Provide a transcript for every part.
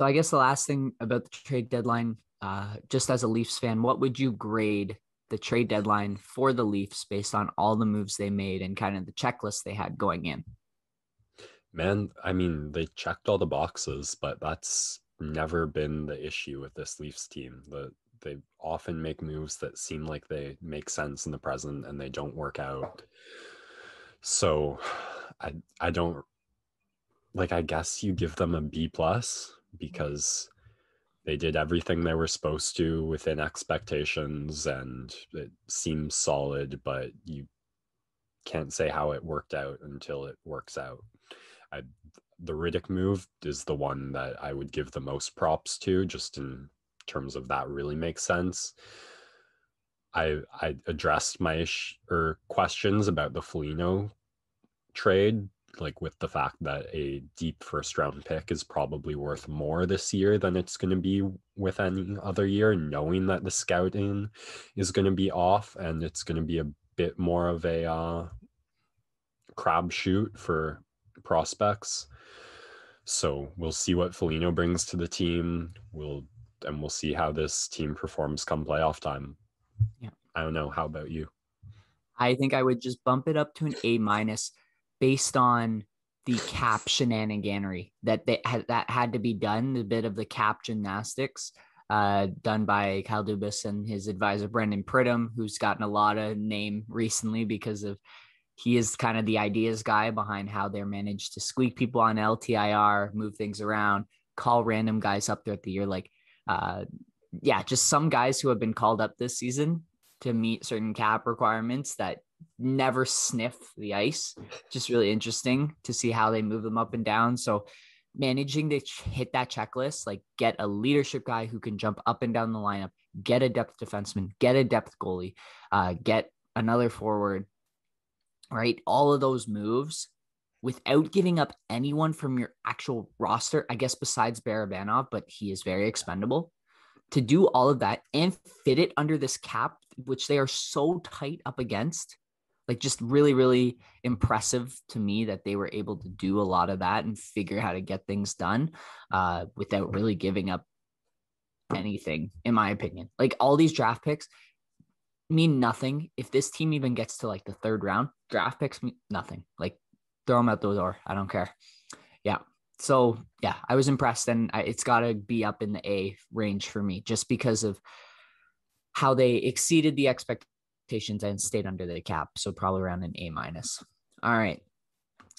So I guess the last thing about the trade deadline, just as a Leafs fan, what would you grade the trade deadline for the Leafs based on all the moves they made and kind of the checklist they had going in? Man, I mean, they checked all the boxes, but that's never been the issue with this Leafs team. They often make moves that seem like they make sense in the present and they don't work out. So I don't like I guess you give them a B plus because they did everything they were supposed to within expectations and it seems solid, but you can't say how it worked out until it works out. I, the Riddick move is the one that I would give the most props to, just in terms of that really makes sense. I addressed my questions about the Foligno trade, like with the fact that a deep first round pick is probably worth more this year than it's going to be with any other year, knowing that the scouting is going to be off and it's going to be a bit more of a crapshoot for prospects. So we'll see what Foligno brings to the team. We'll see how this team performs come playoff time. Yeah. I don't know. How about you? I think I would just bump it up to an A minus based on the cap shenaniganery that had to be done, a bit of the cap gymnastics done by Kyle Dubas and his advisor Brendan Pridham, who's gotten a lot of name recently because of he is kind of the ideas guy behind how they're managed to squeak people on LTIR, move things around, call random guys up throughout the year. Yeah, just some guys who have been called up this season to meet certain cap requirements that never sniff the ice. Just really interesting to see how they move them up and down. So managing to hit that checklist, like get a leadership guy who can jump up and down the lineup, get a depth defenseman, get a depth goalie, get another forward, right? All of those moves without giving up anyone from your actual roster, I guess, besides Barabanov, but he is very expendable. To do all of that and fit it under this cap, which they are so tight up against, like just really, really impressive to me that they were able to do a lot of that and figure how to get things done without really giving up anything, in my opinion. Like all these draft picks mean nothing. If this team even gets to like the third round, draft picks mean nothing. Like throw them out the door. I don't care. Yeah. So yeah, I was impressed, and it's got to be up in the A range for me just because of how they exceeded the expectations and stayed under the cap. So probably around an A minus. All right,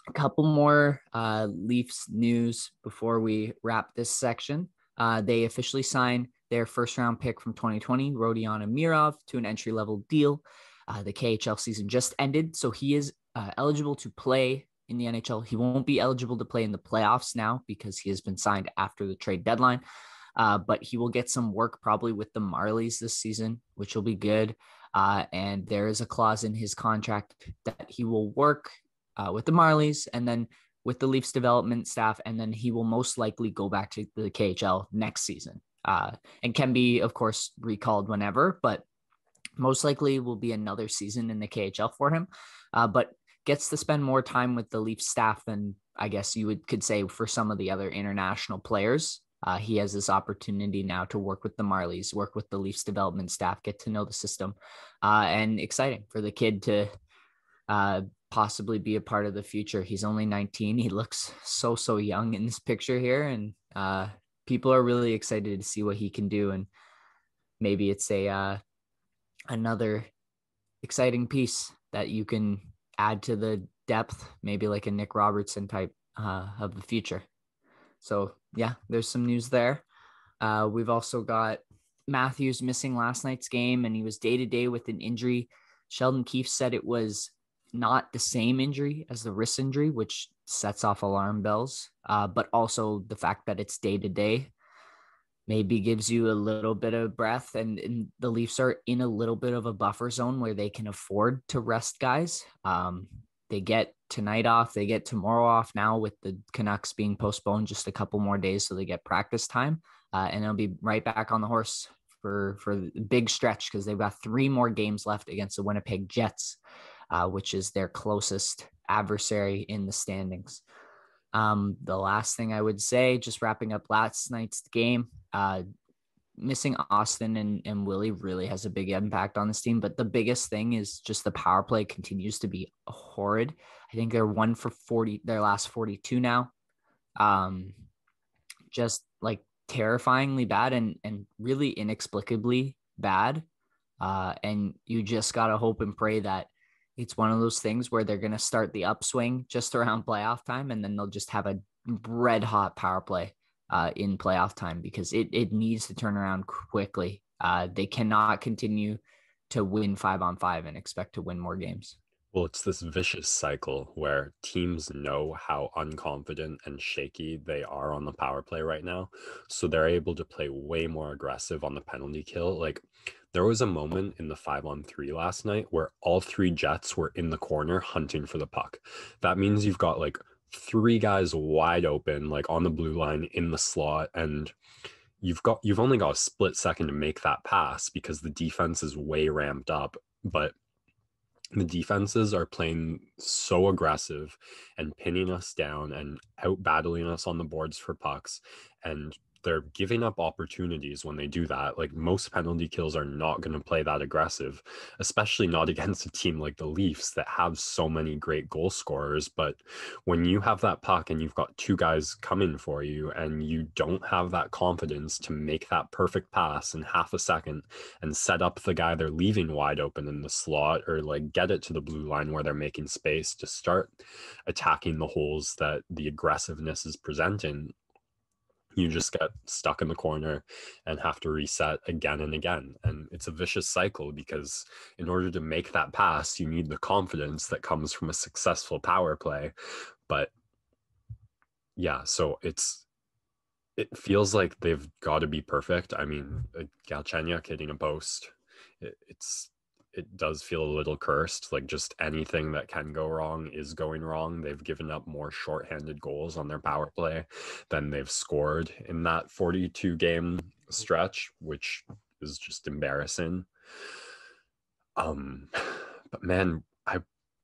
a couple more Leafs news before we wrap this section. They officially signed their first round pick from 2020, Rodion Amirov, to an entry level deal. The KHL season just ended, so he is eligible to play in the NHL. He won't be eligible to play in the playoffs now because he has been signed after the trade deadline. But he will get some work probably with the Marlies this season, which will be good. And there is a clause in his contract that he will work with the Marlies and then with the Leafs development staff, and then he will most likely go back to the KHL next season and can be, of course, recalled whenever, but most likely will be another season in the KHL for him. But gets to spend more time with the Leafs staff than I guess you could say for some of the other international players. He has this opportunity now to work with the Marlies, work with the Leafs development staff, get to know the system, and exciting for the kid to possibly be a part of the future. He's only 19. He looks so young in this picture here, and people are really excited to see what he can do. And maybe it's another exciting piece that you can add to the depth, maybe like a Nick Robertson type of the future. So yeah, there's some news there. We've also got Matthews missing last night's game, and he was day-to-day with an injury. Sheldon Keefe said it was not the same injury as the wrist injury, which sets off alarm bells, but also the fact that it's day-to-day maybe gives you a little bit of breath, and the Leafs are in a little bit of a buffer zone where they can afford to rest guys. They get tonight off, they get tomorrow off now with the Canucks being postponed just a couple more days, so they get practice time, and they'll be right back on the horse for the big stretch because they've got 3 more games left against the Winnipeg Jets, which is their closest adversary in the standings. The last thing I would say, just wrapping up last night's game, missing Austin and Willie really has a big impact on this team. But the biggest thing is just the power play continues to be horrid. I think they're 1 for 40, their last 42 now. Just like terrifyingly bad and really inexplicably bad. And you just got to hope and pray that it's one of those things where they're going to start the upswing just around playoff time, and then they'll just have a red hot power play in playoff time, because it needs to turn around quickly. They cannot continue to win 5-on-5 and expect to win more games. Well, it's this vicious cycle where teams know how unconfident and shaky they are on the power play right now. So they're able to play way more aggressive on the penalty kill. Like, there was a moment in the 5-on-3 last night where all three Jets were in the corner hunting for the puck. That means you've got like three guys wide open, like on the blue line in the slot, and you've only got a split second to make that pass because the defense is way ramped up. But the defenses are playing so aggressive and pinning us down and out battling us on the boards for pucks. And they're giving up opportunities when they do that. Like, most penalty kills are not going to play that aggressive, especially not against a team like the Leafs that have so many great goal scorers. But when you have that puck and you've got two guys coming for you and you don't have that confidence to make that perfect pass in half a second and set up the guy they're leaving wide open in the slot, or like get it to the blue line where they're making space to start attacking the holes that the aggressiveness is presenting, you just get stuck in the corner and have to reset again and again. And it's a vicious cycle, because in order to make that pass, you need the confidence that comes from a successful power play. But yeah, so it feels like they've got to be perfect. I mean, Galchenyuk hitting a post, it does feel a little cursed. Like, just anything that can go wrong is going wrong. They've given up more shorthanded goals on their power play than they've scored in that 42 game stretch, which is just embarrassing. But man,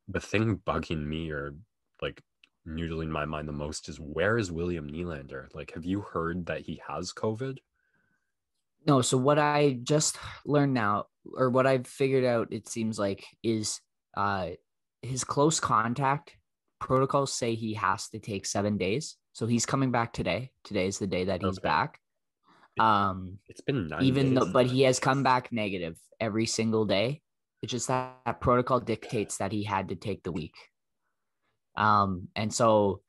the thing bugging me, or like noodling my mind the most, is where is William Nylander? Like, have you heard that he has COVID? No, so what I just learned now, or what I've figured out, it seems like, is uh his close contact protocols say he has to take 7 days. So he's coming back today. Today is the day that he's Okay. back. It's been 9 Even though, days. but he has come back negative every single day. It's just that protocol dictates that he had to take the week. And so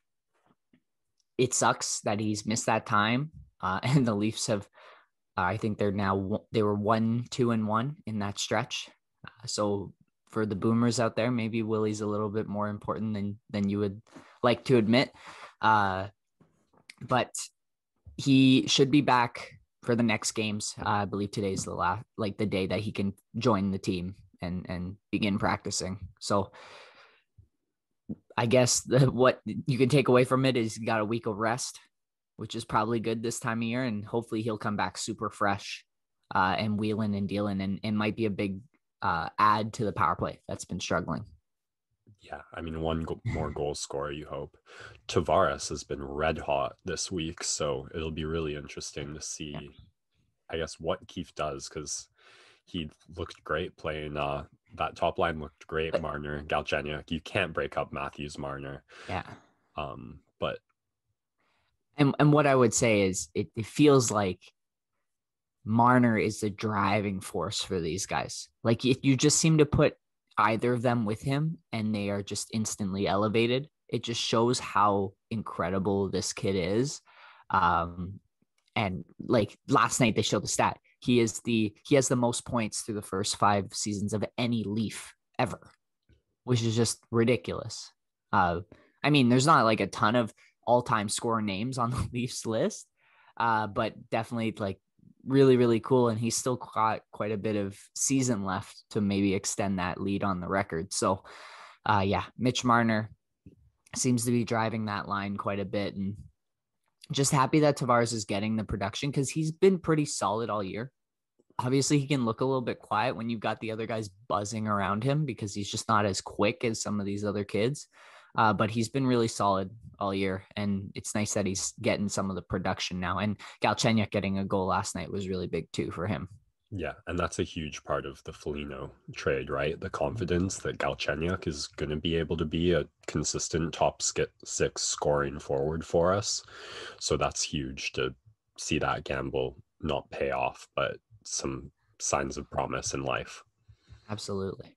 it sucks that he's missed that time. And the Leafs have, I think they were 1-2-1 in that stretch. So for the boomers out there, maybe Willie's a little bit more important than you would like to admit. But he should be back for the next games. I believe today's the day that he can join the team and begin practicing. So I guess what you can take away from it is he got a week of rest, which is probably good this time of year. And hopefully he'll come back super fresh and wheeling and dealing, and might be a big add to the power play that's been struggling. Yeah, I mean, more goal scorer, you hope. Taveres has been red hot this week, so it'll be really interesting to see, Yeah. I guess, what Keefe does, because he looked great playing. That top line looked great. But, Marner, Galchenyuk. You can't break up Matthews Marner. yeah. But And what I would say is it feels like Marner is the driving force for these guys. Like, you just seem to put either of them with him and they are just instantly elevated. It just shows how incredible this kid is. And like last night they showed the stat. He has the most points through the first 5 seasons of any Leaf ever, which is just ridiculous. I mean, there's not like a ton of all-time scorer names on the Leafs list, but definitely like really, really cool. And he's still got quite a bit of season left to maybe extend that lead on the record. So yeah, Mitch Marner seems to be driving that line quite a bit, and just happy that Taveres is getting the production, because he's been pretty solid all year. Obviously, he can look a little bit quiet when you've got the other guys buzzing around him, because he's just not as quick as some of these other kids. but he's been really solid all year, and it's nice that he's getting some of the production now. And Galchenyuk getting a goal last night was really big too for him. Yeah, and that's a huge part of the Foligno trade, right? The confidence that Galchenyuk is going to be able to be a consistent top six scoring forward for us. So that's huge to see that gamble not pay off, but some signs of promise in life. Absolutely.